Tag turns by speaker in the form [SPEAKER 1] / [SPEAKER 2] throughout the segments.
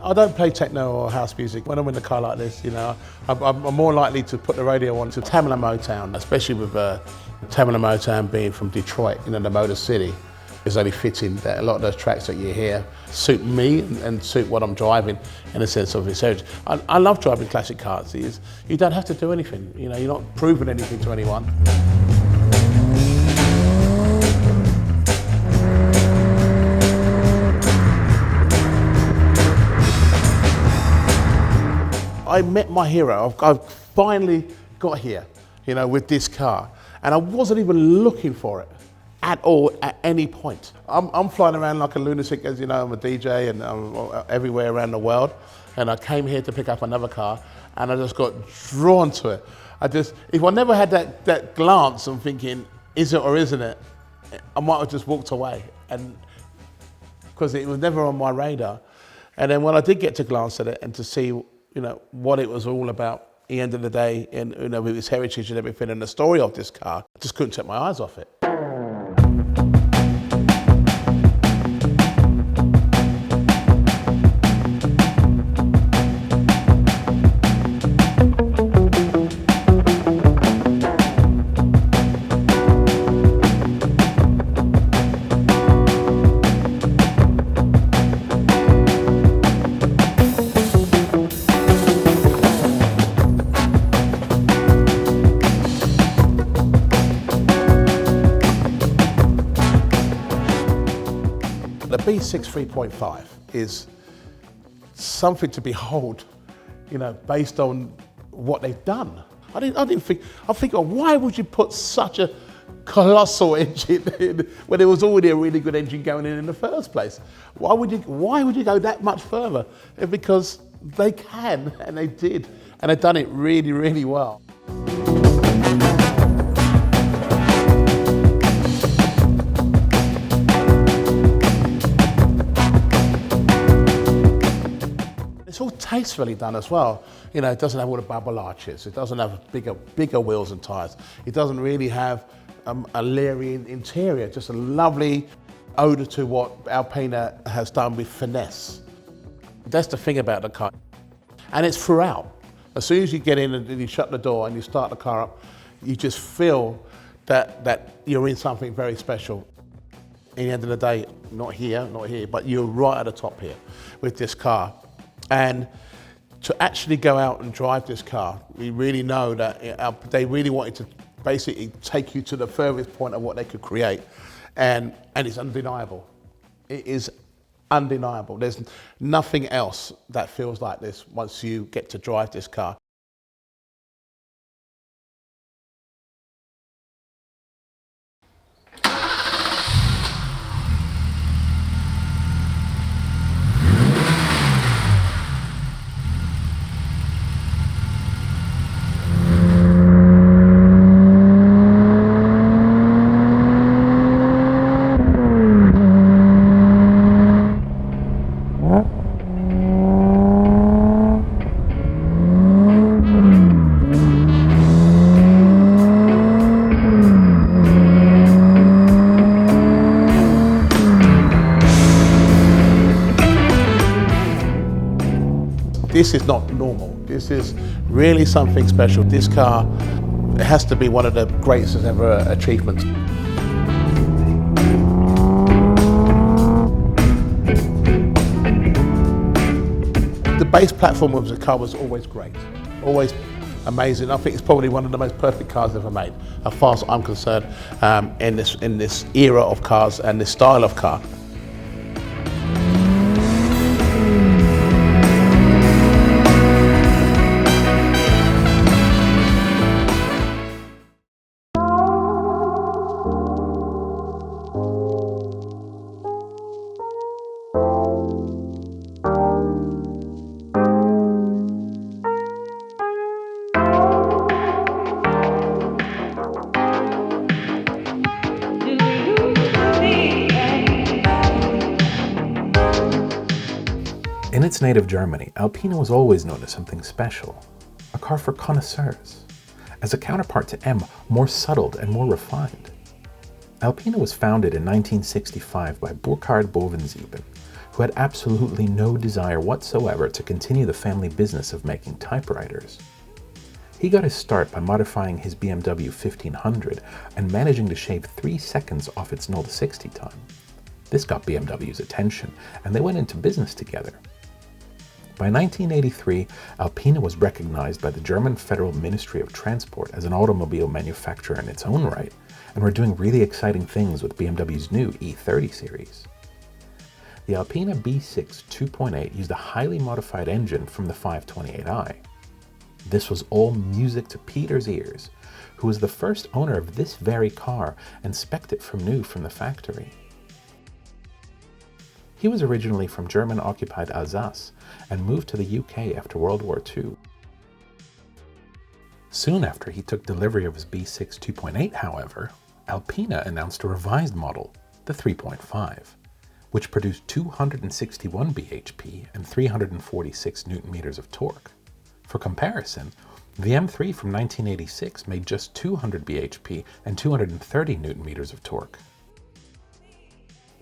[SPEAKER 1] I don't play techno or house music. When I'm in a car like this, you know, I'm more likely to put the radio on to Tamla Motown, especially with Tamla Motown being from Detroit, you know, the Motor City. It's only fitting that a lot of those tracks that you hear suit me and suit what I'm driving in a sense of its heritage. I love driving classic cars. You don't have to do anything, you know, you're not proving anything to anyone. I met my hero. I've finally got here, you know, with this car, and I wasn't even looking for it at all at any point. I'm flying around like a lunatic, as you know. I'm a DJ and I'm everywhere around the world, and I came here to pick up another car, and I just got drawn to it. If I never had that glance and thinking, is it or isn't it, I might have just walked away, and because it was never on my radar. And then when I did get to glance at it and to see, you know, what it was all about, at the end of the day, and you know, with its heritage and everything, and the story of this car, I just couldn't take my eyes off it. The B6 3.5 is something to behold, you know, based on what they've done. I think, oh, why would you put such a colossal engine in when there was already a really good engine going in the first place? Why would you go that much further? Because they can, and they did, and they've done it really, really well. It's all tastefully done as well. You know, it doesn't have all the bubble arches. It doesn't have bigger wheels and tyres. It doesn't really have a leery interior, just a lovely odour to what Alpina has done with finesse. That's the thing about the car. And it's throughout. As soon as you get in and you shut the door and you start the car up, you just feel that you're in something very special. In the end of the day, not here, but you're right at the top here with this car. And to actually go out and drive this car, we really know that they really wanted to basically take you to the furthest point of what they could create. And it's undeniable. It is undeniable. There's nothing else that feels like this once you get to drive this car. This is not normal. This is really something special. This car has to be one of the greatest ever achievements. The base platform of the car was always great, always amazing. I think it's probably one of the most perfect cars ever made, as far as I'm concerned, in this era of cars and this style of car.
[SPEAKER 2] In its native Germany, Alpina was always known as something special, a car for connoisseurs, as a counterpart to M, more subtle and more refined. Alpina was founded in 1965 by Burkhard Bovensieben, who had absolutely no desire whatsoever to continue the family business of making typewriters. He got his start by modifying his BMW 1500 and managing to shave 3 seconds off its 0 to 60 time. This got BMW's attention, and they went into business together. By 1983, Alpina was recognized by the German Federal Ministry of Transport as an automobile manufacturer in its own right, and were doing really exciting things with BMW's new E30 series. The Alpina B6 2.8 used a highly modified engine from the 528i. This was all music to Peter's ears, who was the first owner of this very car and spec'd it from new from the factory. He was originally from German-occupied Alsace and moved to the UK after World War II. Soon after he took delivery of his B6 2.8, however, Alpina announced a revised model, the 3.5, which produced 261 bhp and 346 Nm of torque. For comparison, the M3 from 1986 made just 200 bhp and 230 Nm of torque.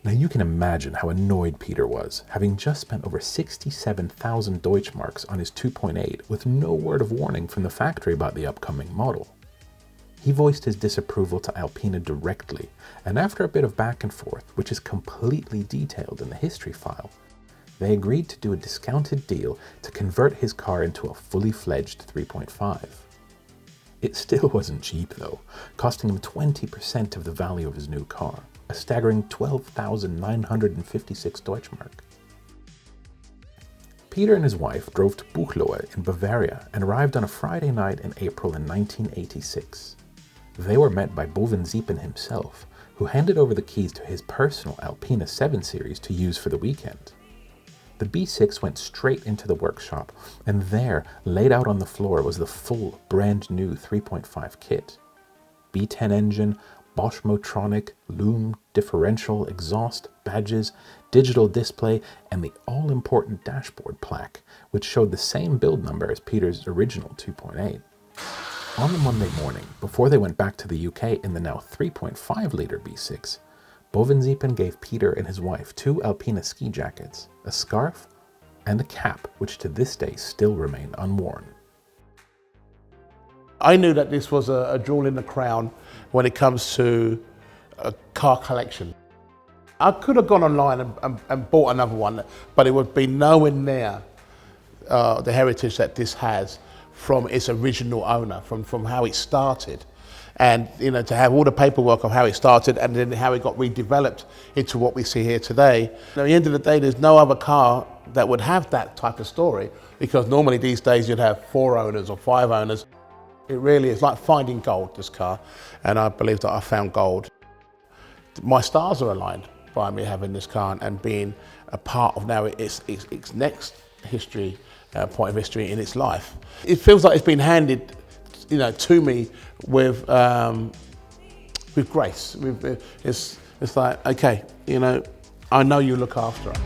[SPEAKER 2] Now you can imagine how annoyed Peter was, having just spent over 67,000 Deutschmarks on his 2.8 with no word of warning from the factory about the upcoming model. He voiced his disapproval to Alpina directly, and after a bit of back and forth, which is completely detailed in the history file, they agreed to do a discounted deal to convert his car into a fully fledged 3.5. It still wasn't cheap though, costing him 20% of the value of his new car, a staggering 12,956 Deutschmark. Peter and his wife drove to Buchloe in Bavaria and arrived on a Friday night in April in 1986. They were met by Bovensiepen himself, who handed over the keys to his personal Alpina 7 Series to use for the weekend. The B6 went straight into the workshop, and there, laid out on the floor, was the full, brand new 3.5 kit. B10 engine, Bosch Motronic, loom, differential, exhaust, badges, digital display, and the all-important dashboard plaque, which showed the same build number as Peter's original 2.8. On the Monday morning, before they went back to the UK in the now 3.5 litre B6, Bovensiepen gave Peter and his wife 2 Alpina ski jackets, a scarf, and a cap, which to this day still remain unworn.
[SPEAKER 1] I knew that this was a jewel in the crown when it comes to a car collection. I could have gone online and bought another one, but it would be nowhere near the heritage that this has from its original owner, from how it started. And to have all the paperwork of how it started and then how it got redeveloped into what we see here today. At the end of the day, there's no other car that would have that type of story, because normally these days you'd have 4 owners or 5 owners. It really is like finding gold, this car, and I believe that I found gold. My stars are aligned by me having this car and being a part of now its next history, point of history in its life. It feels like it's been handed to me with grace. It's like, okay, I know you look after it.